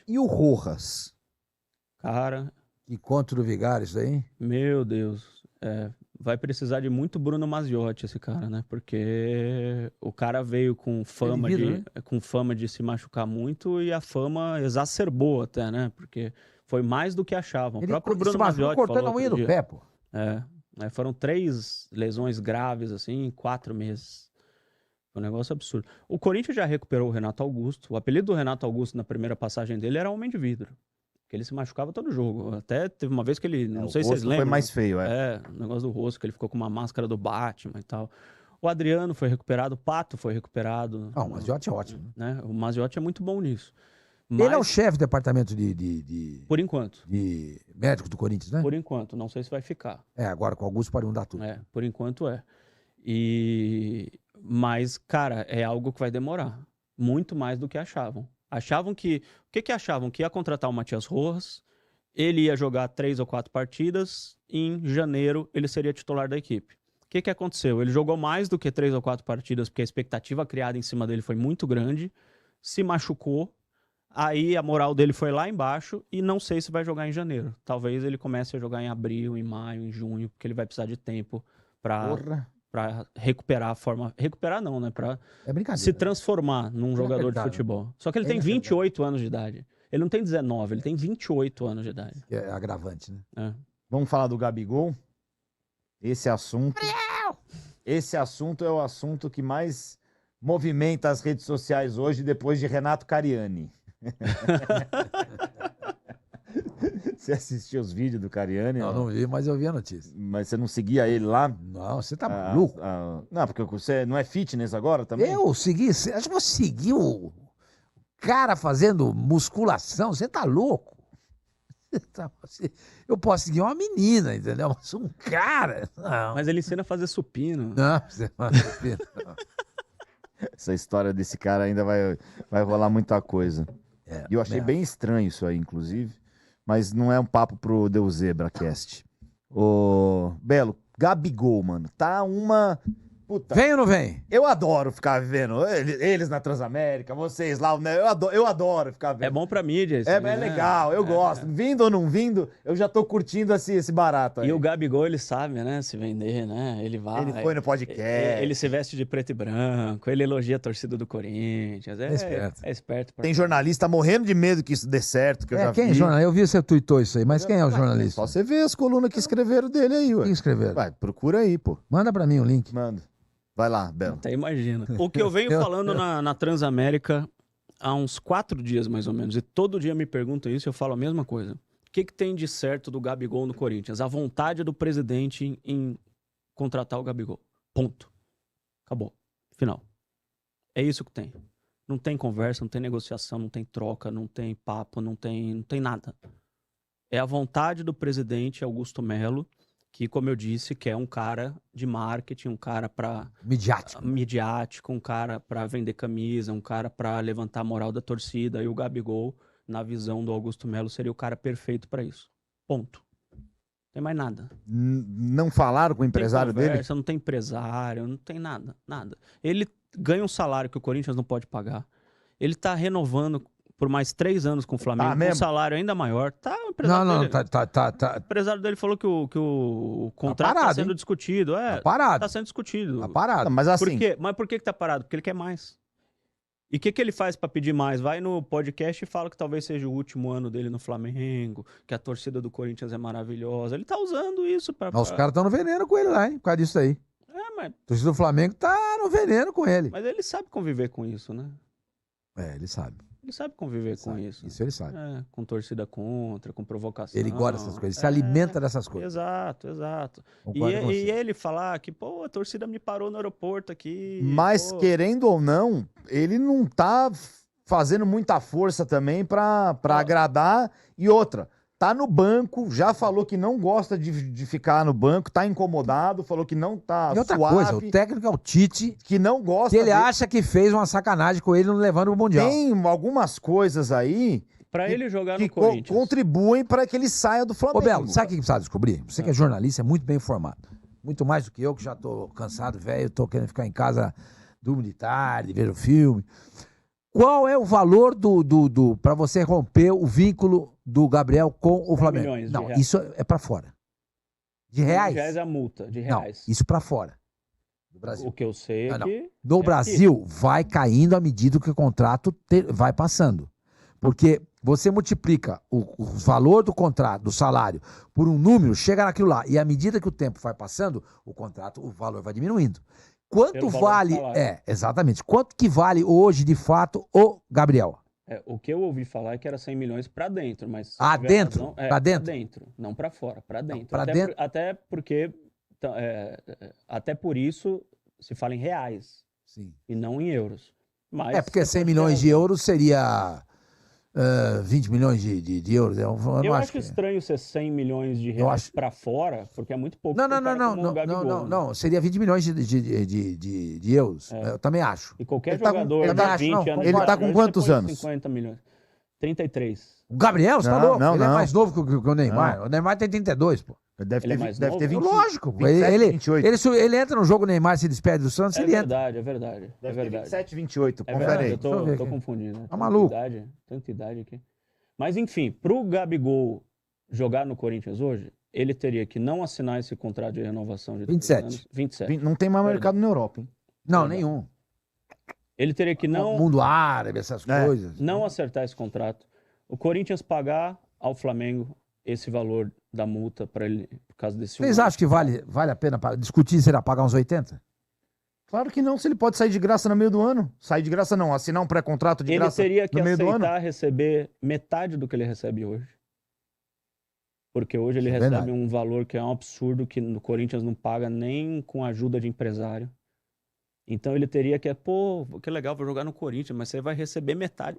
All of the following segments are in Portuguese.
E o Rojas? Cara... Que contra do Vigário isso aí? Meu Deus. Vai precisar de muito Bruno Mazziotti esse cara, né? Porque o cara veio com fama, com fama de se machucar muito e a fama exacerbou até, né? Porque foi mais do que achavam. O próprio Bruno Mazziotti cortando a unha do pé, pô. Foram 3 lesões graves, assim, em 4 meses. Foi um negócio absurdo. O Corinthians já recuperou o Renato Augusto. O apelido do Renato Augusto na primeira passagem dele era Homem de Vidro. Porque ele se machucava todo jogo. Até teve uma vez que ele... Não sei se vocês lembram. Foi mais feio, o negócio do rosto, que ele ficou com uma máscara do Batman e tal. O Adriano foi recuperado, o Pato foi recuperado. O Mazziotti é ótimo. Né? O Mazziotti é muito bom nisso. Mas... Ele é o chefe do departamento Por enquanto. De médico do Corinthians, né? Por enquanto. Não sei se vai ficar. Agora com o Augusto pode mudar tudo. Por enquanto é. Mas, cara, é algo que vai demorar. Muito mais do que achavam. Achavam que... O que achavam? Que ia contratar o Matias Rojas, ele ia jogar 3 ou 4 partidas, e em janeiro ele seria titular da equipe. O que aconteceu? Ele jogou mais do que 3 ou 4 partidas, porque a expectativa criada em cima dele foi muito grande, se machucou, aí a moral dele foi lá embaixo, e não sei se vai jogar em janeiro. Talvez ele comece a jogar em abril, em maio, em junho, porque ele vai precisar de tempo para recuperar a forma... Recuperar não, né? Para se transformar num jogador de futebol. Só que ele tem 28 anos de idade. Ele não tem 19, ele tem 28 anos de idade. É agravante, né? Vamos falar do Gabigol? Esse assunto é o assunto que mais movimenta as redes sociais hoje, depois de Renato Cariani. Você assistiu os vídeos do Cariani? Não vi, mas eu vi a notícia. Mas você não seguia ele lá? Não, você tá maluco. Não, porque você não é fitness agora também? Eu segui, acho que eu segui o cara fazendo musculação, você tá louco? Eu posso seguir uma menina, entendeu? Mas um cara, não. Mas ele ensina a fazer supino. Não, você faz supino. Essa história desse cara ainda vai rolar muita coisa. E eu achei bem estranho isso aí, inclusive. Mas não é um papo pro Deus Zebracast. Ô, Belo, Gabigol, mano, tá uma... Puta, vem ou não vem? Eu adoro ficar vendo eles na Transamérica, vocês lá, eu adoro ficar vendo. É bom pra mídia isso. É legal, eu gosto. Vindo ou não vindo, eu já tô curtindo esse barato aí. E o Gabigol, ele sabe, né, se vender, né? Ele vai... Ele foi no podcast. Ele se veste de preto e branco, ele elogia a torcida do Corinthians. É esperto. É esperto. Tem jornalista morrendo de medo que isso dê certo, que eu já quem vi. Jornalista? Eu vi você tweetou isso aí, mas quem é o jornalista? Só você ver as colunas que escreveram dele aí, ué. Quem escreveram? Vai, procura aí, pô. Manda pra mim o link. Manda. Vai lá, Belo. Até imagina. O que eu venho falando na Transamérica há uns 4 dias, mais ou menos, e todo dia me perguntam isso e eu falo a mesma coisa. O que tem de certo do Gabigol no Corinthians? A vontade do presidente em contratar o Gabigol. Ponto. Acabou. Final. É isso que tem. Não tem conversa, não tem negociação, não tem troca, não tem papo, não tem nada. É a vontade do presidente Augusto Melo, que, como eu disse, que é um cara de marketing, um cara para midiático, um cara para vender camisa, um cara para levantar a moral da torcida. E o Gabigol, na visão do Augusto Melo, seria o cara perfeito para isso. Ponto. Não tem mais nada. Não falaram com o empresário dele? Não tem empresário, não tem nada, nada. Ele ganha um salário que o Corinthians não pode pagar. Ele tá renovando por mais 3 anos com o Flamengo, com um salário ainda maior. O empresário dele falou que o contrato está sendo discutido. Tá parado. Está sendo discutido. Tá parado. Mas assim... por que tá parado? Porque ele quer mais. E o que ele faz para pedir mais? Vai no podcast e fala que talvez seja o último ano dele no Flamengo, que a torcida do Corinthians é maravilhosa. Ele tá usando isso para... Os caras estão no veneno com ele lá, hein? Por causa disso aí. Mas... A torcida do Flamengo tá no veneno com ele. Mas ele sabe conviver com isso, né? Ele sabe. Ele sabe conviver com isso. Isso ele sabe. Com torcida contra, com provocação. Ele gosta dessas coisas, ele se alimenta dessas coisas. Exato. E ele falar que, a torcida me parou no aeroporto aqui. Mas, querendo ou não, ele não tá fazendo muita força também pra agradar. E outra, tá no banco, já falou que não gosta de ficar no banco, tá incomodado, falou que não tá e outra coisa, o técnico é o Tite, que não gosta. Que ele acha que fez uma sacanagem com ele não levando o Mundial. Tem algumas coisas aí pra ele jogar no Corinthians, contribuem para que ele saia do Flamengo. Ô Belo, sabe o que precisa descobrir? Você que é jornalista, é muito bem informado. Muito mais do que eu, que já tô cansado, velho, tô querendo ficar em casa, durmo de tarde, vejo filme. Qual é o valor para você romper o vínculo do Gabriel com o Flamengo? Milhões de Não, reais. isso é para fora. De reais? De reais é a multa, de Não, reais. isso para fora do Brasil. O que eu sei é que... No Brasil, vai caindo à medida que o contrato vai passando. Porque você multiplica o valor do contrato, do salário, por um número, chega naquilo lá. E à medida que o tempo vai passando, o valor vai diminuindo. Quanto vale... exatamente. Quanto que vale hoje, de fato, o Gabriel? O que eu ouvi falar é que era 100 milhões para dentro, mas... dentro? Para dentro? Para dentro, não para fora, para dentro. Para dentro? Até porque... até por isso se fala em reais. Sim. E não em euros. Mas porque 100 milhões de euros seria 20 milhões de euros. Eu acho estranho ser 100 milhões de reais para fora, porque é muito pouco. Não. Seria 20 milhões de euros. Eu também acho. E qualquer jogador de 20 anos... Ele tá com quantos anos? 50 milhões. 33. O Gabriel, você tá louco? Ele é não. mais novo que o Neymar. O Neymar tem 32, pô. Deve ter 20. Lógico. 27, 28. Ele entra no jogo, o Neymar se despede do Santos, ele entra. É verdade. Deve ter 27, 28. É Confere aí. Eu tô confundindo. Tá maluco. Tanta idade aqui. Mas enfim, pro Gabigol jogar no Corinthians hoje, ele teria que não assinar esse contrato de renovação de 27. anos. 27. Não tem mais mercado na Europa, hein? Não, nenhum. Ele teria que não... Mundo árabe, essas coisas. Não acertar esse contrato. O Corinthians pagar ao Flamengo esse valor da multa para ele, por causa desse... Vocês acham que vale a pena discutir se ele pagar uns 80? Claro que não, se ele pode sair de graça no meio do ano. Sair de graça não, assinar um pré-contrato de graça no meio do ano. Ele teria que aceitar receber metade do que ele recebe hoje. Porque hoje ele recebe um valor que é um absurdo, que no Corinthians não paga nem com ajuda de empresário. Então ele teria que... que legal, vou jogar no Corinthians, mas você vai receber metade.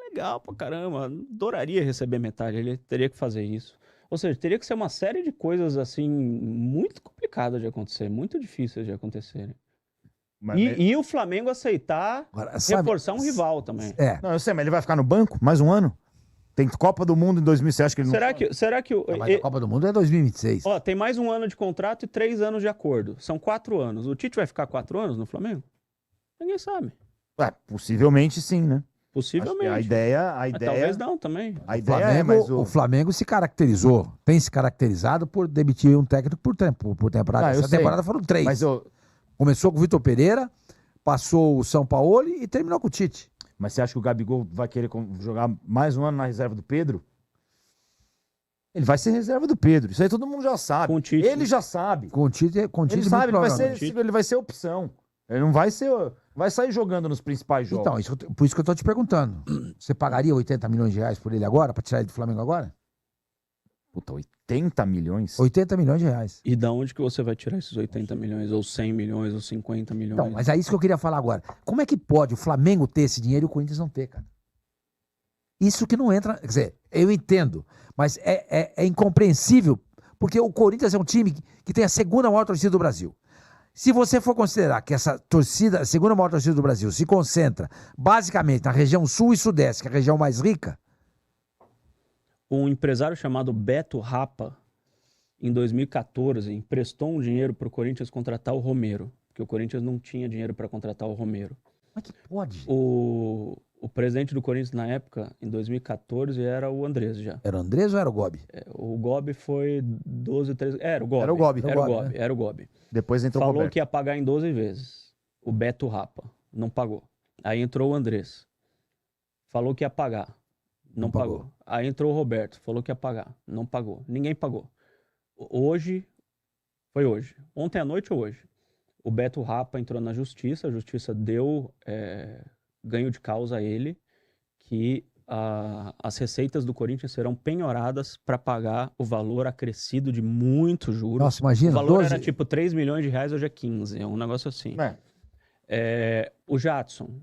Legal pra caramba, adoraria receber metade, ele teria que fazer isso. Ou seja, teria que ser uma série de coisas assim, muito complicadas de acontecer, muito difíceis de acontecerem. E o Flamengo aceitar reforçar um rival também. Não, eu sei, mas ele vai ficar no banco mais um ano? Tem Copa do Mundo em 2006, acho que ele não... Será que mas a Copa do Mundo é 2026. Tem mais um ano de contrato e 3 anos de acordo. São 4 anos. O Tite vai ficar 4 anos no Flamengo? Ninguém sabe. Possivelmente sim, né? Possivelmente. A ideia... Talvez não também. A ideia o Flamengo se caracterizou, tem se caracterizado por demitir um técnico por temporada. Essa temporada foram 3. Mas Começou com o Vitor Pereira, passou o São Paulo e terminou com o Tite. Mas você acha que o Gabigol vai querer jogar mais um ano na reserva do Pedro? Ele vai ser reserva do Pedro. Isso aí todo mundo já sabe. Com o Tite, ele já sabe. Com o Tite ele sabe, ele vai ser opção. Ele não vai ser... Vai sair jogando nos principais jogos. Então, por isso que eu tô te perguntando. Você pagaria 80 milhões de reais por ele agora, pra tirar ele do Flamengo agora? Puta, 80 milhões? 80 milhões de reais. E da onde que você vai tirar esses 80 milhões, ou 100 milhões, ou 50 milhões? Então, mas é isso que eu queria falar agora. Como é que pode o Flamengo ter esse dinheiro e o Corinthians não ter, cara? Isso que não entra... Quer dizer, eu entendo, mas é incompreensível, porque o Corinthians é um time que tem a segunda maior torcida do Brasil. Se você for considerar que essa torcida, a segunda maior torcida do Brasil, se concentra basicamente na região sul e sudeste, que é a região mais rica... Um empresário chamado Beto Rapa, em 2014, emprestou um dinheiro para o Corinthians contratar o Romero, porque o Corinthians não tinha dinheiro para contratar o Romero. Como é que pode? O presidente do Corinthians na época, em 2014, era o Andrés já. Era o Andrés ou era o Gobi? O Gobi foi 12, 13... Era o Gobi. Era o Gobi. Depois entrou o Falou Roberto. que ia pagar em 12 vezes. O Beto Rapa. Não pagou. Aí entrou o Andrés. Falou que ia pagar. Não pagou. Aí entrou o Roberto. Falou que ia pagar. Não pagou. Ninguém pagou. Hoje... Foi hoje. Ontem à noite ou hoje? O Beto Rapa entrou na justiça. A justiça deu... ganho de causa a ele, que as receitas do Corinthians serão penhoradas para pagar o valor acrescido de muitos juros. Nossa, imagina. O valor era tipo 3 milhões de reais, hoje é 15. É um negócio assim. O Jadson,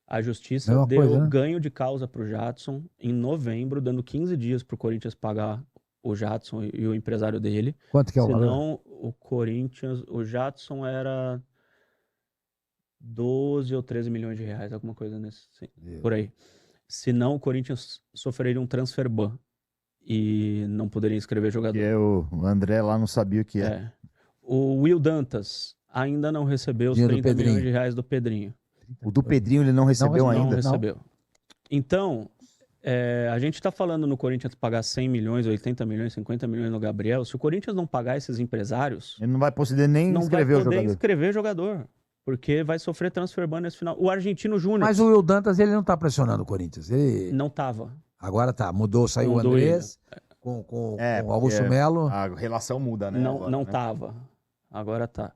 a justiça deu ganho de causa para o Jadson em novembro, dando 15 dias para o Corinthians pagar o Jadson e o empresário dele. Quanto que é o valor? Senão, o Corinthians, o Jadson era 12 ou 13 milhões de reais, alguma coisa por aí. Senão, o Corinthians sofreria um transfer ban e não poderia inscrever jogador. E o André lá não sabia o que é. O Will Dantas ainda não recebeu os 30 milhões de reais do Pedrinho. O do Pedrinho ele não recebeu ainda? Não recebeu. Então, a gente está falando no Corinthians pagar 100 milhões, 80 milhões, 50 milhões no Gabriel. Se o Corinthians não pagar esses empresários... Ele não vai poder nem inscrever o jogador. Não vai poder inscrever jogador. Porque vai sofrer transfer ban nesse final. O Argentino Júnior... Mas o Will Dantas, ele não tá pressionando o Corinthians. Ele... Não tava. Agora tá. Mudou, saiu o Andrés com o Augusto Melo. A relação muda, né? Não tava. Agora tá.